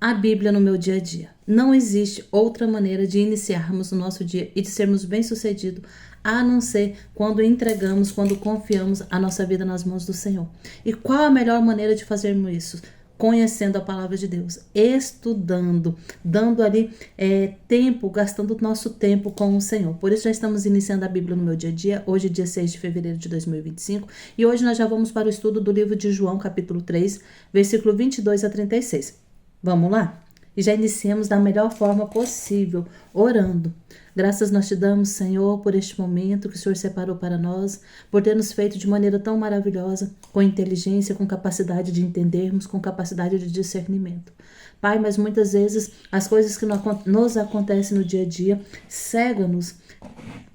a Bíblia no meu dia a dia. Não existe outra maneira de iniciarmos o nosso dia e de sermos bem-sucedidos a não ser quando entregamos, quando confiamos a nossa vida nas mãos do Senhor. E qual a melhor maneira de fazermos isso? Conhecendo a palavra de Deus, estudando, dando ali tempo, gastando nosso tempo com o Senhor. Por isso já estamos iniciando a Bíblia no meu dia a dia, hoje dia 6 de fevereiro de 2025, e hoje nós já vamos para o estudo do livro de João, capítulo 3, versículo 22 a 36. Vamos lá? E já iniciemos da melhor forma possível, orando. Graças nós te damos, Senhor, por este momento que o Senhor separou para nós, por ter nos feito de maneira tão maravilhosa, com inteligência, com capacidade de entendermos, com capacidade de discernimento. Pai, mas muitas vezes as coisas que nos acontecem no dia a dia cegam-nos,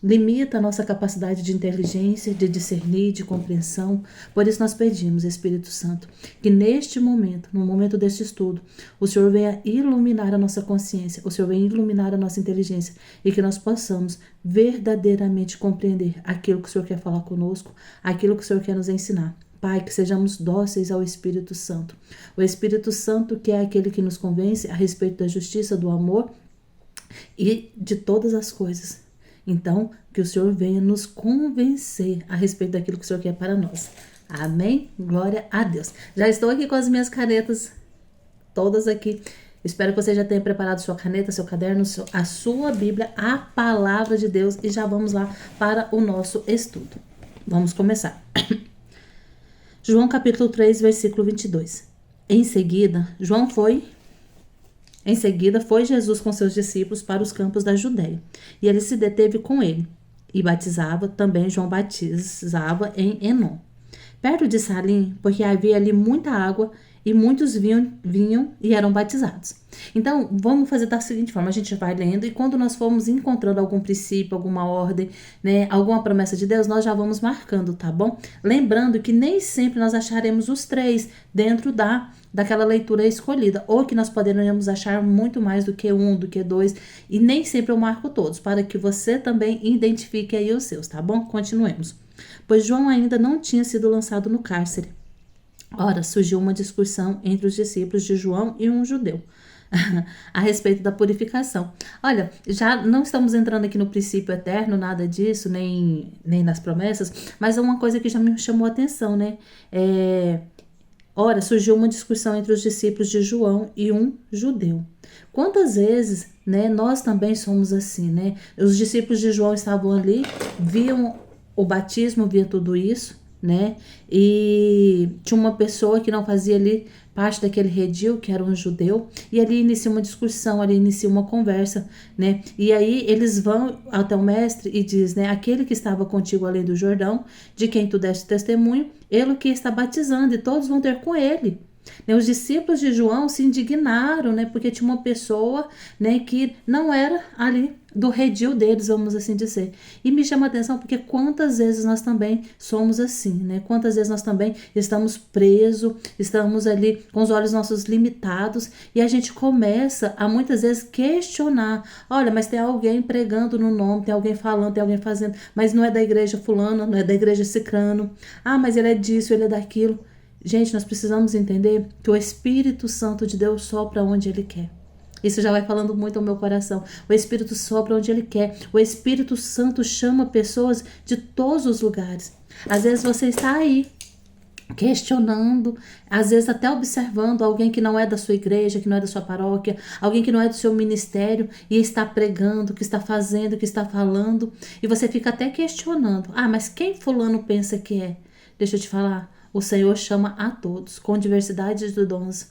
limita a nossa capacidade de inteligência, de discernir, de compreensão. Por isso nós pedimos, Espírito Santo, que neste momento, no momento deste estudo, o Senhor venha iluminar a nossa consciência, o Senhor venha iluminar a nossa inteligência e que nós possamos verdadeiramente compreender aquilo que o Senhor quer falar conosco, aquilo que o Senhor quer nos ensinar. Pai, que sejamos dóceis ao Espírito Santo. O Espírito Santo que é aquele que nos convence a respeito da justiça, do amor e de todas as coisas. Então, que o Senhor venha nos convencer a respeito daquilo que o Senhor quer para nós. Amém? Glória a Deus. Já estou aqui com as minhas canetas, todas aqui. Espero que você já tenha preparado sua caneta, seu caderno, a sua Bíblia, a palavra de Deus. E já vamos lá para o nosso estudo. Vamos começar. João capítulo 3, versículo 22. Em seguida, foi Jesus com seus discípulos para os campos da Judéia, e ele se deteve com ele, e batizava, também João batizava em Enom, perto de Salim, porque havia ali muita água, e muitos vinham e eram batizados. Então, vamos fazer da seguinte forma, a gente vai lendo, e quando nós formos encontrando algum princípio, alguma ordem, né, alguma promessa de Deus, nós já vamos marcando, tá bom? Lembrando que nem sempre nós acharemos os três dentro daquela leitura escolhida, ou que nós poderemos achar muito mais do que um, do que dois, e nem sempre eu marco todos, para que você também identifique aí os seus, tá bom? Continuemos. Pois João ainda não tinha sido lançado no cárcere. Ora, surgiu uma discussão entre os discípulos de João e um judeu a respeito da purificação. Olha, já não estamos entrando aqui no princípio eterno, nada disso, nem nas promessas, mas é uma coisa que já me chamou a atenção, né? Ora, surgiu uma discussão entre os discípulos de João e um judeu. Quantas vezes, né, nós também somos assim, né? Os discípulos de João estavam ali, viam o batismo, via tudo isso, né? E tinha uma pessoa que não fazia ali parte daquele redil, que era um judeu, e ali inicia uma discussão, ali inicia uma conversa, né? E aí eles vão até o mestre e diz, né? Aquele que estava contigo além do Jordão, de quem tu deste testemunho, ele que está batizando, e todos vão ter com ele. Né, os discípulos de João se indignaram, né, porque tinha uma pessoa, né, que não era ali do redil deles, vamos assim dizer. E me chama a atenção porque quantas vezes nós também somos assim, né? Quantas vezes nós também estamos presos, estamos ali com os olhos nossos limitados e a gente começa a muitas vezes questionar. Olha, mas tem alguém pregando no nome, tem alguém falando, tem alguém fazendo, mas não é da igreja fulana, não é da igreja cicrano. Ah, mas ele é disso, ele é daquilo. Gente, nós precisamos entender que o Espírito Santo de Deus sopra onde Ele quer. Isso já vai falando muito ao meu coração. O Espírito sopra onde Ele quer. O Espírito Santo chama pessoas de todos os lugares. Às vezes você está aí, questionando, às vezes até observando alguém que não é da sua igreja, que não é da sua paróquia, alguém que não é do seu ministério e está pregando, que está fazendo, que está falando. E você fica até questionando. Ah, mas quem fulano pensa que é? Deixa eu te falar. O Senhor chama a todos com diversidade de dons.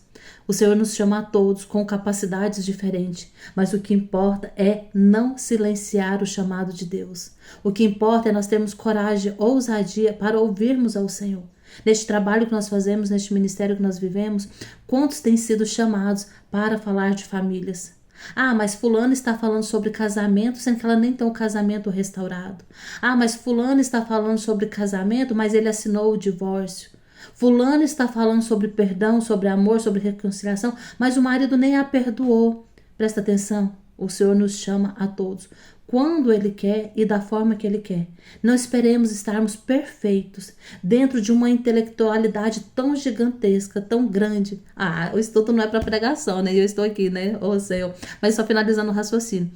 O Senhor nos chama a todos com capacidades diferentes. Mas o que importa é não silenciar o chamado de Deus. O que importa é nós termos coragem, ousadia para ouvirmos ao Senhor. Neste trabalho que nós fazemos, neste ministério que nós vivemos, quantos têm sido chamados para falar de famílias? Ah, mas fulano está falando sobre casamento, sendo que ela nem tem o casamento restaurado. Ah, mas fulano está falando sobre casamento, mas ele assinou o divórcio. Fulano está falando sobre perdão, sobre amor, sobre reconciliação, mas o marido nem a perdoou. Presta atenção. O Senhor nos chama a todos, quando Ele quer e da forma que Ele quer. Não esperemos estarmos perfeitos dentro de uma intelectualidade tão gigantesca, tão grande. O estudo não é para pregação, né? Eu estou aqui, né? Ô Senhor. Mas só finalizando o raciocínio.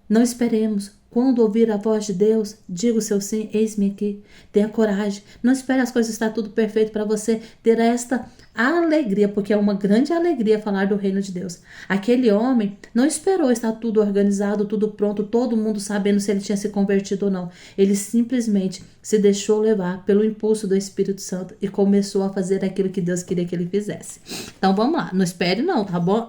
Não esperemos. Quando ouvir a voz de Deus, diga o seu sim, eis-me aqui. Tenha coragem. Não espere as coisas estar tudo perfeito para você ter esta alegria, porque é uma grande alegria falar do reino de Deus. Aquele homem não esperou estar tudo organizado, tudo pronto, todo mundo sabendo se ele tinha se convertido ou não. Ele simplesmente se deixou levar pelo impulso do Espírito Santo e começou a fazer aquilo que Deus queria que ele fizesse. Então vamos lá, não espere não, tá bom?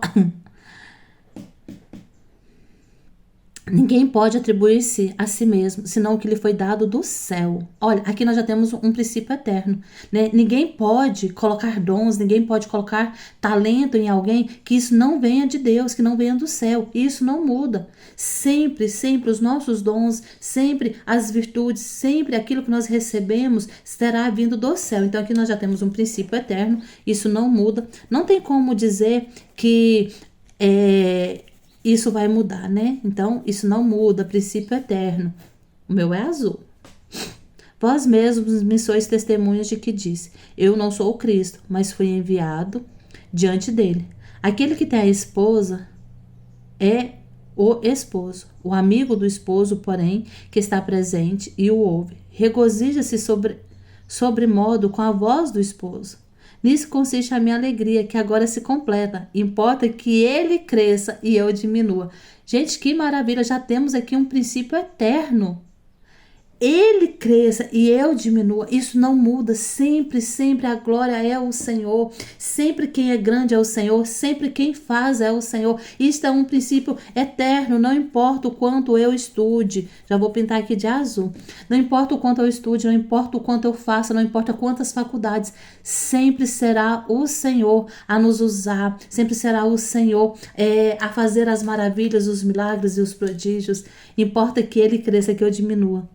Ninguém pode atribuir-se a si mesmo, senão o que lhe foi dado do céu. Olha, aqui nós já temos um princípio eterno, né? Ninguém pode colocar dons, ninguém pode colocar talento em alguém que isso não venha de Deus, que não venha do céu. E isso não muda. Sempre, sempre os nossos dons, sempre as virtudes, sempre aquilo que nós recebemos será vindo do céu. Então aqui nós já temos um princípio eterno, isso não muda. Não tem como dizer que isso vai mudar, né? Então, isso não muda, princípio eterno. O meu é azul. Vós mesmos me sois testemunhas de que disse: eu não sou o Cristo, mas fui enviado diante dele. Aquele que tem a esposa é o esposo. O amigo do esposo, porém, que está presente e o ouve, regozija-se sobre modo com a voz do esposo. Nisso consiste a minha alegria, que agora se completa. Importa que ele cresça e eu diminua. Gente, que maravilha! Já temos aqui um princípio eterno. Ele cresça e eu diminua. Isso não muda. Sempre, sempre a glória é o Senhor. Sempre quem é grande é o Senhor. Sempre quem faz é o Senhor. Isto é um princípio eterno. Não importa o quanto eu estude. Já vou pintar aqui de azul. Não importa o quanto eu estude, não importa o quanto eu faça, não importa quantas faculdades. Sempre será o Senhor a nos usar. Sempre será o Senhor a fazer as maravilhas, os milagres e os prodígios. Importa que ele cresça, que eu diminua.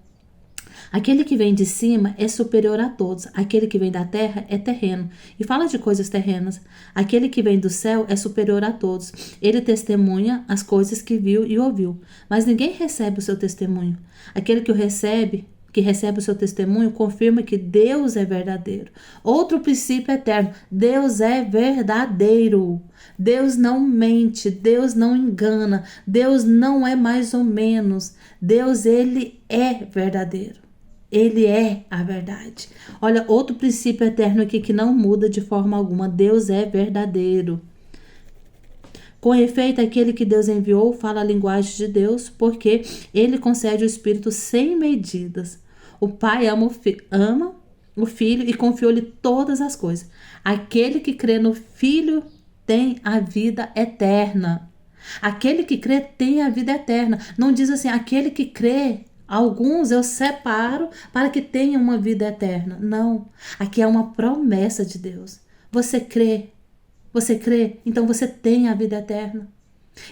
Aquele que vem de cima é superior a todos. Aquele que vem da terra é terreno. E fala de coisas terrenas. Aquele que vem do céu é superior a todos. Ele testemunha as coisas que viu e ouviu. Mas ninguém recebe o seu testemunho. Aquele que recebe o seu testemunho, confirma que Deus é verdadeiro. Outro princípio eterno: Deus é verdadeiro. Deus não mente, Deus não engana, Deus não é mais ou menos. Deus, ele é verdadeiro. Ele é a verdade. Olha, outro princípio eterno aqui que não muda de forma alguma: Deus é verdadeiro. Com efeito, aquele que Deus enviou fala a linguagem de Deus, porque ele concede o Espírito sem medidas. O Pai ama o Filho e confiou-lhe todas as coisas. Aquele que crê no Filho tem a vida eterna. Aquele que crê tem a vida eterna. Não diz assim, aquele que crê, alguns eu separo para que tenham uma vida eterna. Não, aqui é uma promessa de Deus. Você crê? Você crê? Então você tem a vida eterna.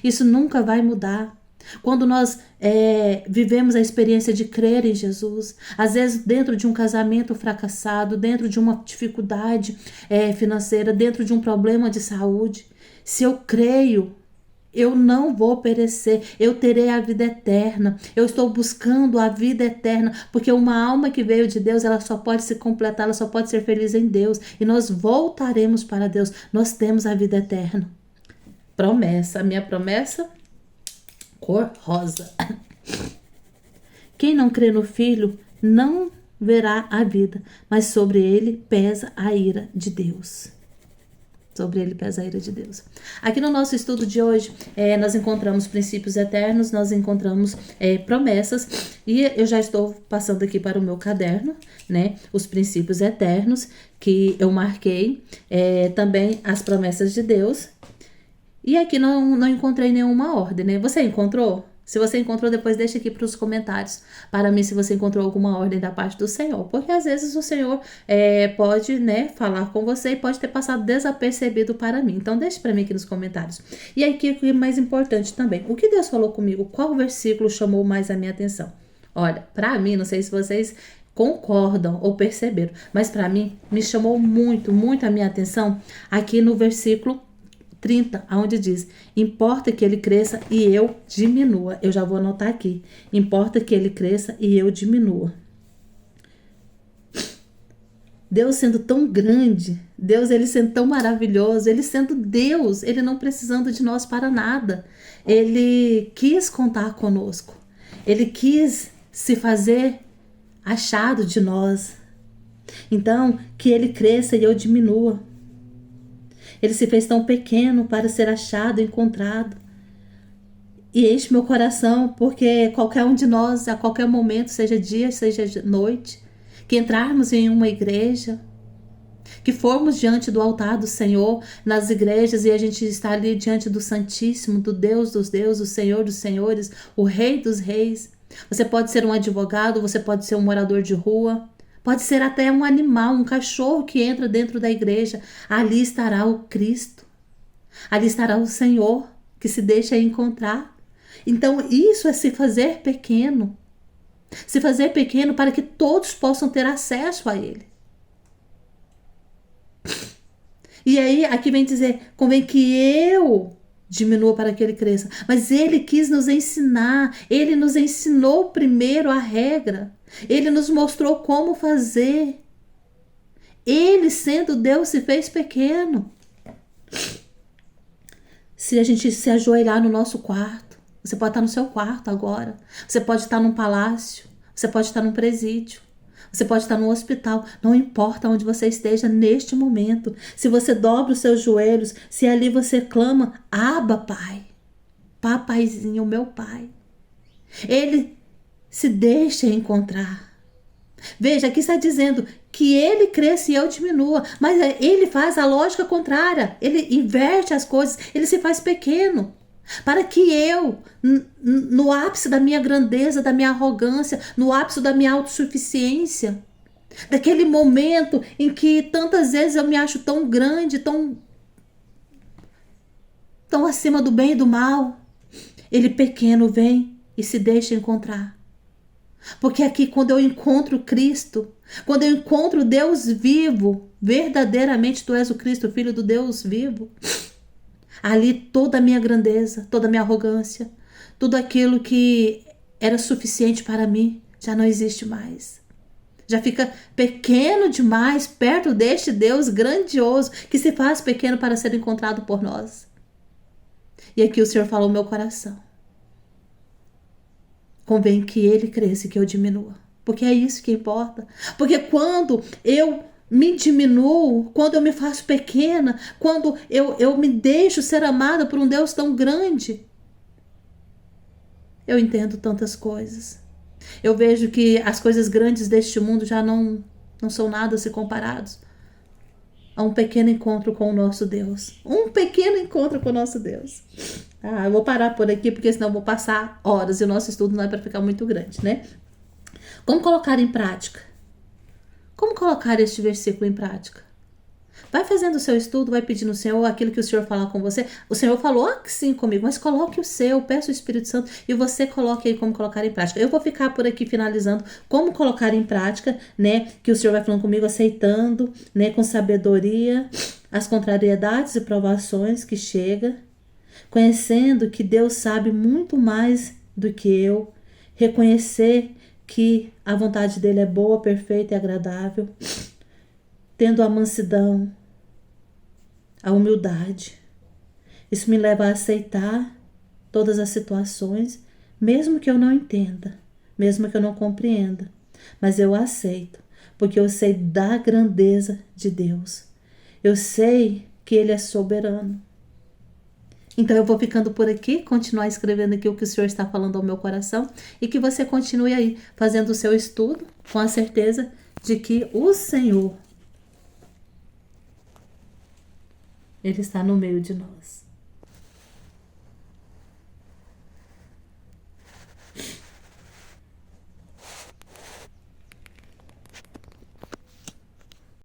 Isso nunca vai mudar. Quando nós vivemos a experiência de crer em Jesus, às vezes dentro de um casamento fracassado, dentro de uma dificuldade financeira, dentro de um problema de saúde, se eu creio, eu não vou perecer, eu terei a vida eterna. Eu estou buscando a vida eterna, porque uma alma que veio de Deus, ela só pode se completar, ela só pode ser feliz em Deus. E nós voltaremos para Deus, nós temos a vida eterna. Promessa, a minha promessa, cor rosa. Quem não crê no Filho não verá a vida, mas sobre ele pesa a ira de Deus. Sobre ele pesa a ira de Deus. Aqui no nosso estudo de hoje, nós encontramos princípios eternos, nós encontramos promessas, e eu já estou passando aqui para o meu caderno, né? Os princípios eternos que eu marquei, também as promessas de Deus. E aqui não encontrei nenhuma ordem, né? Você encontrou? Se você encontrou, depois deixa aqui para os comentários para mim se você encontrou alguma ordem da parte do Senhor. Porque às vezes o Senhor pode, né, falar com você e pode ter passado desapercebido para mim. Então deixa para mim aqui nos comentários. E aqui o que é mais importante também. O que Deus falou comigo? Qual versículo chamou mais a minha atenção? Olha, para mim, não sei se vocês concordam ou perceberam, mas para mim me chamou muito, muito a minha atenção aqui no versículo 30, onde diz: importa que ele cresça e eu diminua. Eu já vou anotar aqui. Importa que ele cresça e eu diminua. Deus sendo tão grande, Deus ele sendo tão maravilhoso, ele sendo Deus, ele não precisando de nós para nada. Ele quis contar conosco. Ele quis se fazer achado de nós. Então, que ele cresça e eu diminua. Ele se fez tão pequeno para ser achado, encontrado. E enche meu coração, porque qualquer um de nós, a qualquer momento, seja dia, seja noite, que entrarmos em uma igreja, que formos diante do altar do Senhor, nas igrejas, e a gente está ali diante do Santíssimo, do Deus dos deuses, o Senhor dos senhores, o Rei dos reis. Você pode ser um advogado, você pode ser um morador de rua, pode ser até um animal, um cachorro que entra dentro da igreja. Ali estará o Cristo. Ali estará o Senhor que se deixa encontrar. Então isso é se fazer pequeno. Se fazer pequeno para que todos possam ter acesso a Ele. E aí aqui vem dizer, convém que eu diminua para que Ele cresça. Mas Ele quis nos ensinar. Ele nos ensinou primeiro a regra. Ele nos mostrou como fazer. Ele, sendo Deus, se fez pequeno. Se a gente se ajoelhar no nosso quarto, você pode estar no seu quarto agora. Você pode estar num palácio. Você pode estar num presídio. Você pode estar no hospital. Não importa onde você esteja neste momento. Se você dobra os seus joelhos, se ali você clama, Abba, Pai. Papaizinho, meu Pai. Ele se deixa encontrar. Veja, aqui está dizendo que ele cresça e eu diminua, mas ele faz a lógica contrária, ele inverte as coisas, ele se faz pequeno, para que eu, no ápice da minha grandeza, da minha arrogância, no ápice da minha autossuficiência, daquele momento em que tantas vezes eu me acho tão grande, tão acima do bem e do mal, ele pequeno vem e se deixa encontrar. Porque aqui quando eu encontro Cristo, quando eu encontro Deus vivo, verdadeiramente tu és o Cristo, Filho do Deus vivo, ali toda a minha grandeza, toda a minha arrogância, tudo aquilo que era suficiente para mim, já não existe mais. Já fica pequeno demais perto deste Deus grandioso que se faz pequeno para ser encontrado por nós. E aqui o Senhor falou no meu coração. Convém que ele cresça e que eu diminua. Porque é isso que importa. Porque quando eu me diminuo, quando eu me faço pequena, quando eu me deixo ser amada por um Deus tão grande, eu entendo tantas coisas. Eu vejo que as coisas grandes deste mundo já não são nada se comparados a um pequeno encontro com o nosso Deus. Um pequeno encontro com o nosso Deus. Eu vou parar por aqui, porque senão eu vou passar horas e o nosso estudo não é para ficar muito grande, né? Como colocar em prática? Como colocar este versículo em prática? Vai fazendo o seu estudo, vai pedindo ao Senhor aquilo que o Senhor falar com você. O Senhor falou que sim comigo, mas coloque o seu, peça o Espírito Santo e você coloque aí como colocar em prática. Eu vou ficar por aqui finalizando como colocar em prática, né? Que o Senhor vai falando comigo, aceitando, né? Com sabedoria, as contrariedades e provações que chegam. Conhecendo que Deus sabe muito mais do que eu, reconhecer que a vontade dele é boa, perfeita e agradável, tendo a mansidão, a humildade. Isso me leva a aceitar todas as situações, mesmo que eu não entenda, mesmo que eu não compreenda, mas eu aceito, porque eu sei da grandeza de Deus. Eu sei que ele é soberano. Então eu vou ficando por aqui, continuar escrevendo aqui o que o Senhor está falando ao meu coração e que você continue aí fazendo o seu estudo com a certeza de que o Senhor, Ele está no meio de nós.